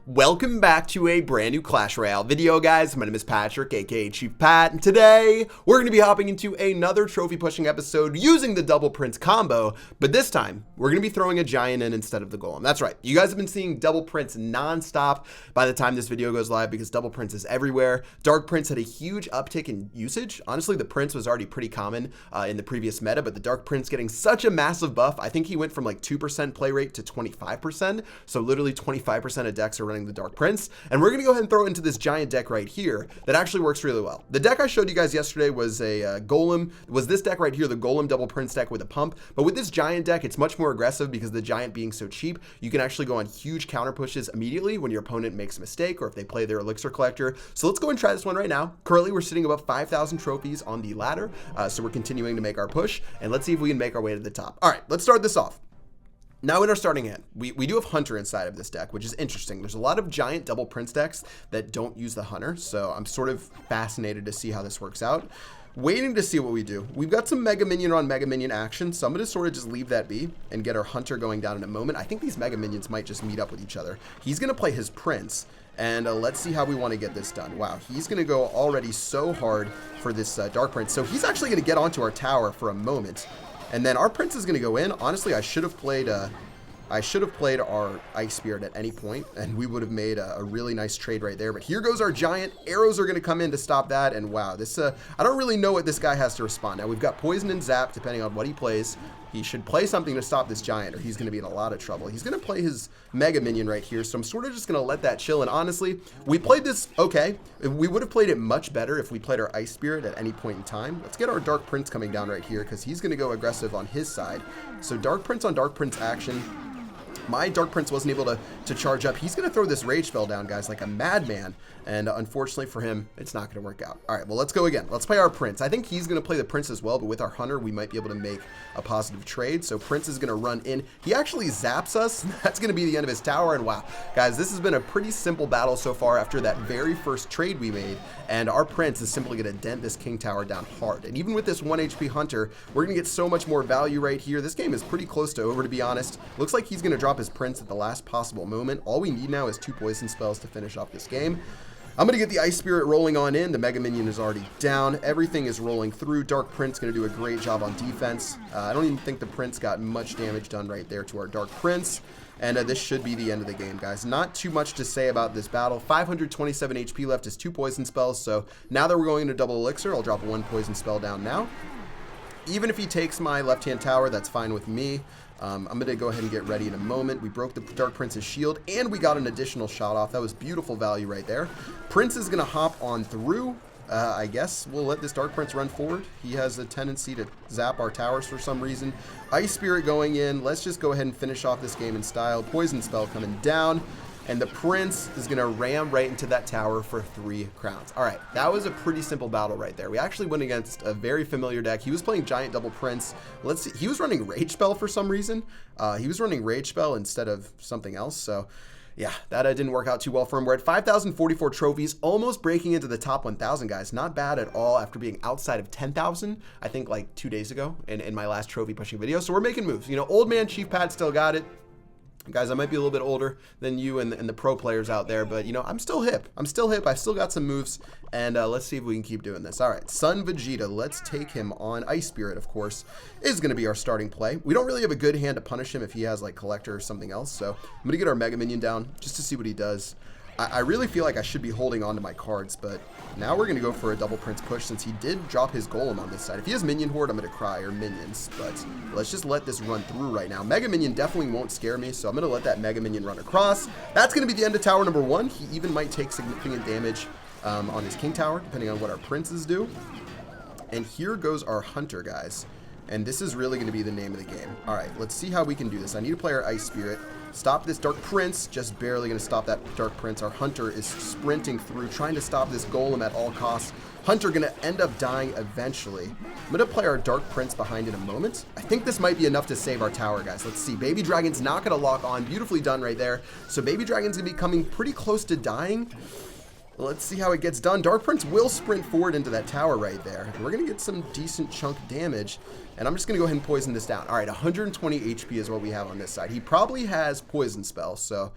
Welcome back to a brand new Clash Royale video, guys. My name is Patrick, aka Chief Pat, and today we're going to be hopping into another trophy pushing episode using the double prince combo, but this time we're going to be throwing a giant in instead of the golem. That's right, you guys have been seeing double prince non-stop by the time this video goes live because double prince is everywhere. Dark prince had a huge uptick in usage. Honestly, the prince was already pretty common in the previous meta, but the dark prince getting such a massive buff. I think he went from like 2% play rate to 25%, so literally 25% of decks are running the dark prince, and we're gonna go ahead and throw it into this giant deck right here that actually works really well. The deck I showed you guys yesterday was a golem, was this deck right here, the golem double prince deck with a pump, but with this giant deck it's much more aggressive because the giant being so cheap, you can actually go on huge counter pushes immediately when your opponent makes a mistake or if they play their elixir collector. So let's go and try this one right now. Currently we're sitting above 5,000 trophies on the ladder, so we're continuing to make our push, and let's see if we can make our way to the top. All right, let's start this off. Now in our starting hand, we do have Hunter inside of this deck, which is interesting. There's a lot of giant double prince decks that don't use the Hunter, so I'm sort of fascinated to see how this works out. Waiting to see what we do. We've got some Mega Minion on Mega Minion action, so I'm going to sort of just leave that be and get our Hunter going down in a moment. I think these Mega Minions might just meet up with each other. He's going to play his Prince, and let's see how we want to get this done. Wow, he's going to go already so hard for this Dark Prince, so he's actually going to get onto our tower for a moment. And then our prince is going to go in. Honestly, I should have played our Ice Spirit at any point, and we would have made a really nice trade right there. But here goes our giant. Arrows are going to come in to stop that. And wow, this I don't really know what this guy has to respond. Now, we've got Poison and Zap, depending on what he plays. He should play something to stop this giant, or he's going to be in a lot of trouble. He's going to play his Mega Minion right here, so I'm sort of just going to let that chill. And honestly, we played this okay. We would have played it much better if we played our Ice Spirit at any point in time. Let's get our Dark Prince coming down right here, because he's going to go aggressive on his side. So Dark Prince on Dark Prince action. My Dark Prince wasn't able to charge up. He's going to throw this Rage Spell down, guys, like a madman. And unfortunately for him, it's not going to work out. All right, well, let's go again. Let's play our Prince. I think he's going to play the Prince as well, but with our Hunter, we might be able to make a positive trade. So Prince is going to run in. He actually zaps us. That's going to be the end of his tower. And wow, guys, this has been a pretty simple battle so far after that very first trade we made. And our Prince is simply going to dent this King Tower down hard. And even with this 1 HP Hunter, we're going to get so much more value right here. This game is pretty close to over, to be honest. Looks like he's going to drop his Prince at the last possible moment. All we need now is 2 poison spells to finish off this game. I'm going to get the Ice Spirit rolling on in. The Mega Minion is already down. Everything is rolling through. Dark Prince going to do a great job on defense. I don't even think the Prince got much damage done right there to our Dark Prince. And this should be the end of the game, guys. Not too much to say about this battle. 527 HP left is 2 poison spells. So now that we're going into double elixir, I'll drop 1 poison spell down now. Even if he takes my left-hand tower, that's fine with me. I'm going to go ahead and get ready in a moment. We broke the Dark Prince's shield, and we got an additional shot off. That was beautiful value right there. Prince is going to hop on through. I guess we'll let this Dark Prince run forward. He has a tendency to zap our towers for some reason. Ice Spirit going in. Let's just go ahead and finish off this game in style. Poison Spell coming down. And the Prince is going to ram right into that tower for 3 crowns. All right, that was a pretty simple battle right there. We actually went against a very familiar deck. He was playing Giant Double Prince. Let's see. He was running Rage Spell for some reason. He was running Rage Spell instead of something else. So, yeah, that didn't work out too well for him. We're at 5,044 trophies, almost breaking into the top 1,000, guys. Not bad at all after being outside of 10,000, I think, like 2 days ago in my last trophy pushing video. So we're making moves. You know, old man Chief Pat still got it. Guys, I might be a little bit older than you and the pro players out there, but, you know, I'm still hip. I'm still hip. I've still got some moves, and let's see if we can keep doing this. All right, Sun Vegeta, let's take him on. Ice Spirit, of course, is going to be our starting play. We don't really have a good hand to punish him if he has, like, Collector or something else, so I'm going to get our Mega Minion down just to see what he does. I really feel like I should be holding on to my cards, but now we're going to go for a double Prince push since he did drop his Golem on this side. If he has Minion Horde, I'm going to cry, or Minions, but let's just let this run through right now. Mega Minion definitely won't scare me, so I'm going to let that Mega Minion run across. That's going to be the end of tower number 1. He even might take significant damage on his King Tower, depending on what our Princes do. And here goes our Hunter, guys. And this is really going to be the name of the game. All right, let's see how we can do this. I need to play our Ice Spirit. Stop this Dark Prince. Just barely going to stop that Dark Prince. Our Hunter is sprinting through, trying to stop this Golem at all costs. Hunter going to end up dying eventually. I'm going to play our Dark Prince behind in a moment. I think this might be enough to save our tower, guys. Let's see. Baby Dragon's not going to lock on. Beautifully done right there. So Baby Dragon's going to be coming pretty close to dying. Let's see how it gets done. Dark Prince will sprint forward into that tower right there. And we're going to get some decent chunk damage. And I'm just going to go ahead and poison this down. All right, 120 HP is what we have on this side. He probably has poison spell, so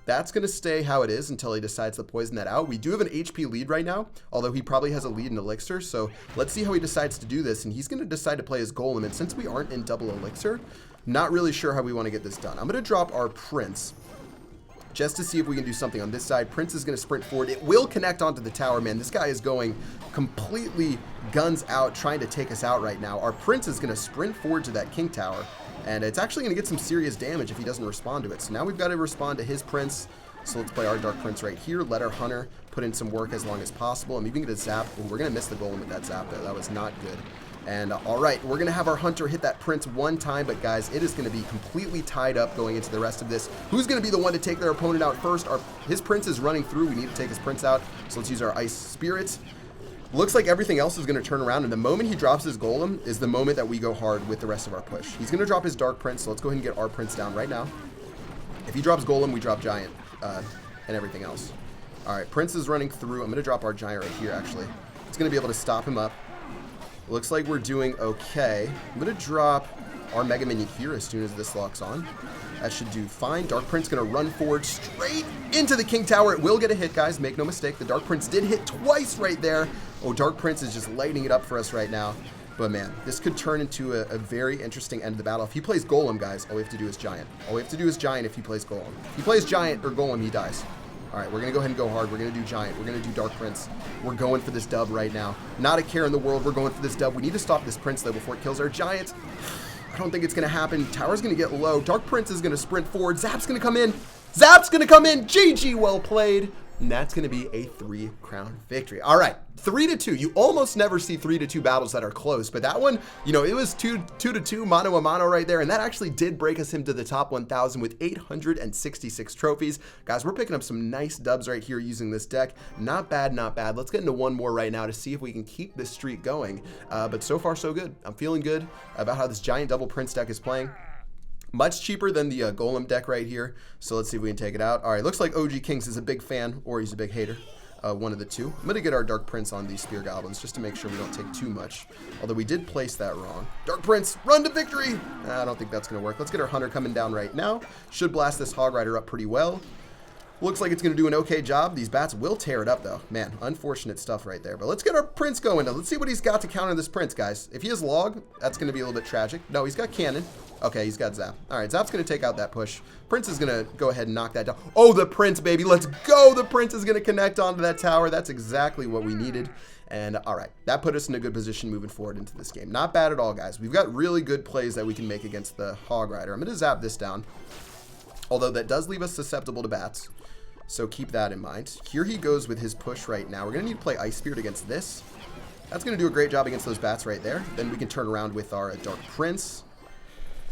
that's going to stay how it is until he decides to poison that out. We do have an HP lead right now, although he probably has a lead in Elixir. So let's see how he decides to do this. And he's going to decide to play his Golem. And since we aren't in double Elixir, not really sure how we want to get this done. I'm going to drop our Prince just to see if we can do something on this side. Prince is going to sprint forward. It will connect onto the tower, man. This guy is going completely guns out, trying to take us out right now. Our Prince is going to sprint forward to that King Tower, and it's actually going to get some serious damage if he doesn't respond to it. So now we've got to respond to his Prince. So let's play our Dark Prince right here. Let our Hunter put in some work as long as possible. I'm even going to zap. Ooh, we're going to miss the Golem with that zap, though. That was not good. And all right, we're going to have our Hunter hit that Prince one time, but guys, it is going to be completely tied up going into the rest of this. Who's going to be the one to take their opponent out first? His Prince is running through. We need to take his Prince out, so let's use our Ice Spirits. Looks like everything else is going to turn around, and the moment he drops his Golem is the moment that we go hard with the rest of our push. He's going to drop his Dark Prince, so let's go ahead and get our Prince down right now. If he drops Golem, we drop Giant and everything else. All right, Prince is running through. I'm going to drop our Giant right here, actually. It's going to be able to stop him up. Looks like we're doing okay. I'm going to drop our Mega Minion here as soon as this locks on. That should do fine. Dark Prince going to run forward straight into the King Tower. It will get a hit, guys. Make no mistake. The Dark Prince did hit twice right there. Oh, Dark Prince is just lighting it up for us right now. But, man, this could turn into a very interesting end of the battle. If he plays Golem, guys, all we have to do is Giant. All we have to do is Giant if he plays Golem. If he plays Giant or Golem, he dies. All right, we're going to go ahead and go hard. We're going to do Giant. We're going to do Dark Prince. We're going for this dub right now. Not a care in the world. We're going for this dub. We need to stop this Prince, though, before it kills our Giant. I don't think it's going to happen. Tower's going to get low. Dark Prince is going to sprint forward. Zap's going to come in. Zap's going to come in. GG, well played. And that's going to be a 3-crown victory. All right, 3-2. You almost never see 3-2 battles that are close, but that one, you know, it was 2-2, mano a mano right there, and that actually did break us into the top 1,000 with 866 trophies. Guys, we're picking up some nice dubs right here using this deck. Not bad, not bad. Let's get into one more right now to see if we can keep this streak going, but so far, so good. I'm feeling good about how this Giant Double Prince deck is playing. Much cheaper than the Golem deck right here. So let's see if we can take it out. All right, looks like OG Kings is a big fan, or he's a big hater. One of the two. I'm going to get our Dark Prince on these Spear Goblins just to make sure we don't take too much. Although we did place that wrong. Dark Prince, run to victory! I don't think that's going to work. Let's get our Hunter coming down right now. Should blast this Hog Rider up pretty well. Looks like it's going to do an okay job. These bats will tear it up, though. Man, unfortunate stuff right there. But let's get our Prince going. Now, let's see what he's got to counter this Prince, guys. If he has Log, that's going to be a little bit tragic. No, he's got Cannon. Okay, he's got Zap. All right, Zap's going to take out that push. Prince is going to go ahead and knock that down. Oh, the Prince, baby. Let's go. The Prince is going to connect onto that tower. That's exactly what we needed. And all right, that put us in a good position moving forward into this game. Not bad at all, guys. We've got really good plays that we can make against the Hog Rider. I'm going to zap this down, although that does leave us susceptible to bats. So keep that in mind. Here he goes with his push right now. We're going to need to play Ice Spirit against this. That's going to do a great job against those bats right there. Then we can turn around with our Dark Prince.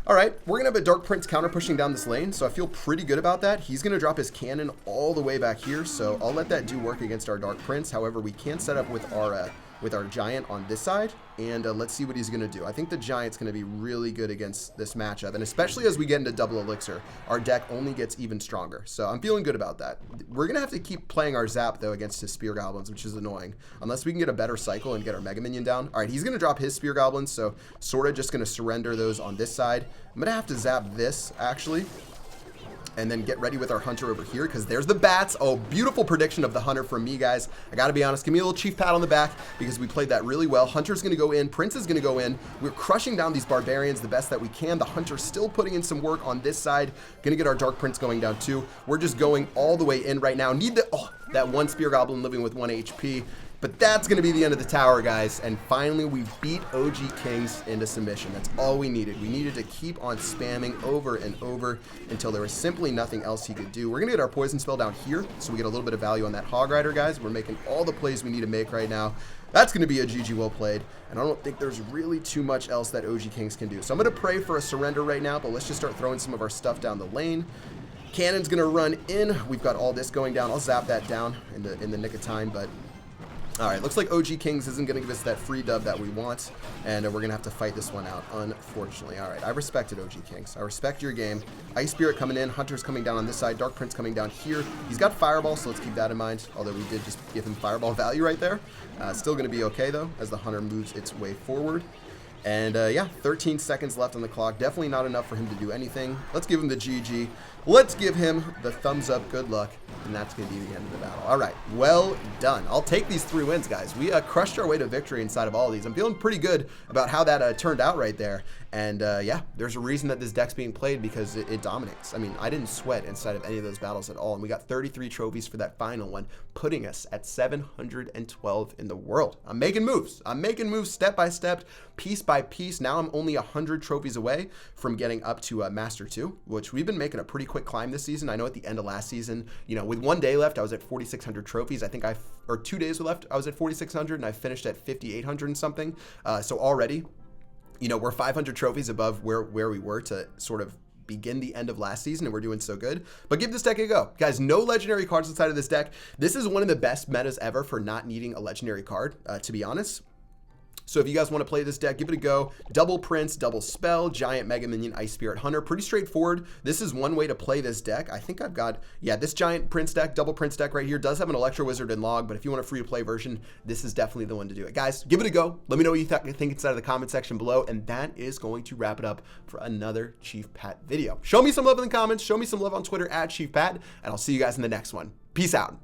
All right, we're going to have a Dark Prince counter pushing down this lane, so I feel pretty good about that. He's going to drop his cannon all the way back here, so I'll let that do work against our Dark Prince. However, we can set up with our Giant on this side, and let's see what he's going to do. I think the Giant's going to be really good against this matchup, and especially as we get into double Elixir, our deck only gets even stronger, so I'm feeling good about that. We're going to have to keep playing our Zap, though, against his Spear Goblins, which is annoying, unless we can get a better cycle and get our Mega Minion down. All right, he's going to drop his Spear Goblins, so sort of just going to surrender those on this side. I'm going to have to zap this, actually, and then get ready with our Hunter over here, because there's the bats. Oh, beautiful prediction of the Hunter from me, guys. I gotta be honest, give me a little chief pat on the back, because we played that really well. Hunter's gonna go in, Prince is gonna go in. We're crushing down these barbarians the best that we can. The Hunter's still putting in some work on this side. Gonna get our Dark Prince going down too. We're just going all the way in right now. Need that one Spear Goblin living with 1 HP. But that's going to be the end of the tower, guys. And finally, we beat OG Kings into submission. That's all we needed. We needed to keep on spamming over and over until there was simply nothing else he could do. We're going to get our poison spell down here, so we get a little bit of value on that Hog Rider, guys. We're making all the plays we need to make right now. That's going to be a GG well played. And I don't think there's really too much else that OG Kings can do. So I'm going to pray for a surrender right now, but let's just start throwing some of our stuff down the lane. Cannon's going to run in. We've got all this going down. I'll zap that down in the nick of time, but All right, looks like OG Kings isn't going to give us that free dub that we want, and we're going to have to fight this one out, unfortunately. All right, I respected OG Kings. I respect your game. Ice Spirit coming in, Hunter's coming down on this side, Dark Prince coming down here. He's got Fireball, so let's keep that in mind, although we did just give him Fireball value right there. Still going to be okay, though, as the Hunter moves its way forward. And yeah, 13 seconds left on the clock. Definitely not enough for him to do anything. Let's give him the GG. Let's give him the thumbs up. Good luck. And that's going to be the end of the battle. All right. Well done. I'll take these 3 wins, guys. We crushed our way to victory inside of all of these. I'm feeling pretty good about how that turned out right there. And yeah, there's a reason that this deck's being played because it dominates. I mean, I didn't sweat inside of any of those battles at all. And we got 33 trophies for that final one, putting us at 712 in the world. I'm making moves. I'm making moves step by step, piece by piece. Now I'm only 100 trophies away from getting up to Master 2, which we've been making a pretty quick climb this season. I know at the end of last season, you know, with 1 day left, I was at 4,600 trophies. I think or 2 days left, I was at 4,600, and I finished at 5,800 and something. So already, you know, we're 500 trophies above where we were to sort of begin the end of last season, and we're doing so good. But give this deck a go. Guys, no legendary cards inside of this deck. This is one of the best metas ever for not needing a legendary card, to be honest. So if you guys want to play this deck, give it a go. Double Prince, double Spell, Giant Mega Minion, Ice Spirit Hunter. Pretty straightforward. This is one way to play this deck. I think I've got, yeah, this Giant Prince deck, double Prince deck right here does have an Electro Wizard and Log, but if you want a free-to-play version, this is definitely the one to do it. Guys, give it a go. Let me know what you think inside of the comment section below, and that is going to wrap it up for another Chief Pat video. Show me some love in the comments. Show me some love on Twitter at Chief Pat, and I'll see you guys in the next one. Peace out.